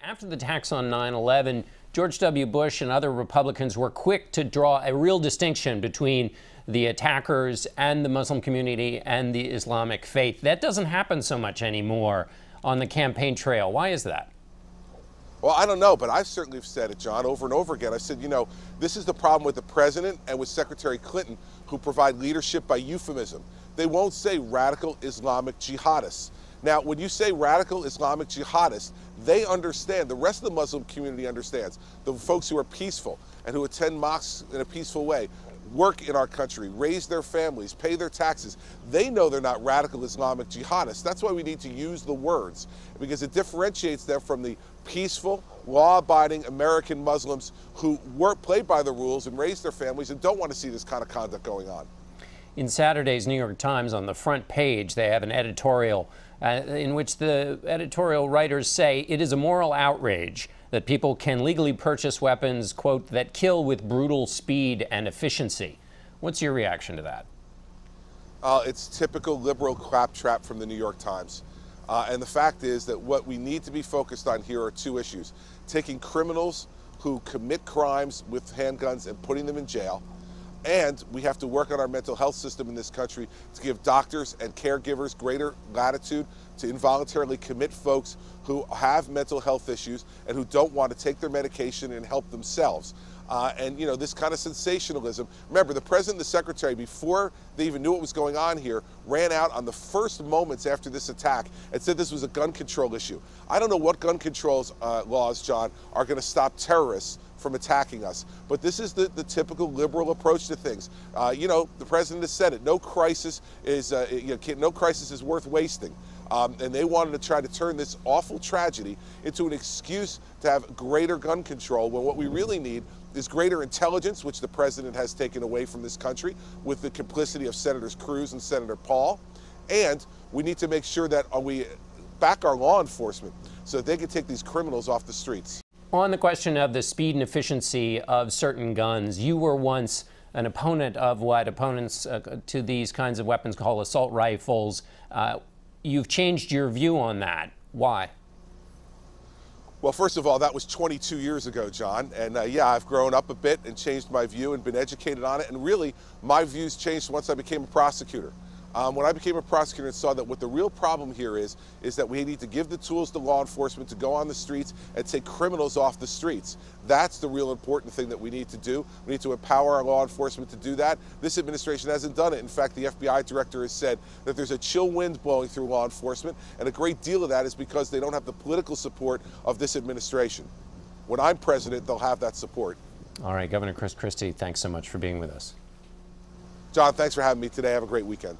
After the attacks on 9/11, George W. Bush and other Republicans were quick to draw a real distinction between the attackers and the Muslim community and the Islamic faith. That doesn't happen so much anymore on the campaign trail. Why is that? Well, I don't know, but I certainly have said it, John, over and over again. I said, you know, this is the problem with the president and with Secretary Clinton, who provide leadership by euphemism. They won't say radical Islamic jihadists. Now, when you say radical Islamic jihadists, they understand, the rest of the Muslim community understands, the folks who are peaceful and who attend mosques in a peaceful way, work in our country, raise their families, pay their taxes. They know they're not radical Islamic jihadists. That's why we need to use the words, because it differentiates them from the peaceful, law-abiding American Muslims who play by the rules and raise their families and don't want to see this kind of conduct going on. In Saturday's New York Times, on the front page, they have an editorial in which the editorial writers say it is a moral outrage that people can legally purchase weapons, quote, that kill with brutal speed and efficiency. What's your reaction to that? It's typical liberal claptrap from the New York Times. And the fact is that what we need to be focused on here are two issues: taking criminals who commit crimes with handguns and putting them in jail. And we have to work on our mental health system in this country to give doctors and caregivers greater latitude to involuntarily commit folks who have mental health issues and who don't want to take their medication and help themselves. And, you know, this kind of sensationalism. Remember, the president and the secretary, before they even knew what was going on here, ran out on the first moments after this attack and said this was a gun control issue. I don't know what gun control laws, John, are going to stop terrorists from attacking us. But this is the typical liberal approach to things. You know, the president has said it. No crisis is no crisis is worth wasting. And they wanted to try to turn this awful tragedy into an excuse to have greater gun control, when what we really need is greater intelligence, which the president has taken away from this country with the complicity of Senators Cruz and Senator Paul. And we need to make sure that we back our law enforcement so that they can take these criminals off the streets. On the question of the speed and efficiency of certain guns, you were once an opponent of what opponents to these kinds of weapons call assault rifles. You've changed your view on that. Why? Well, first of all, that was 22 years ago, John. And yeah, I've grown up a bit and changed my view and been educated on it. And really, my views changed once I became a prosecutor. When I became a prosecutor and saw that what the real problem here is that we need to give the tools to law enforcement to go on the streets and take criminals off the streets. That's the real important thing that we need to do. We need to empower our law enforcement to do that. This administration hasn't done it. In fact, the FBI director has said that there's a chill wind blowing through law enforcement, and a great deal of that is because they don't have the political support of this administration. When I'm president, they'll have that support. All right, Governor Chris Christie, thanks so much for being with us. John, thanks for having me today. Have a great weekend.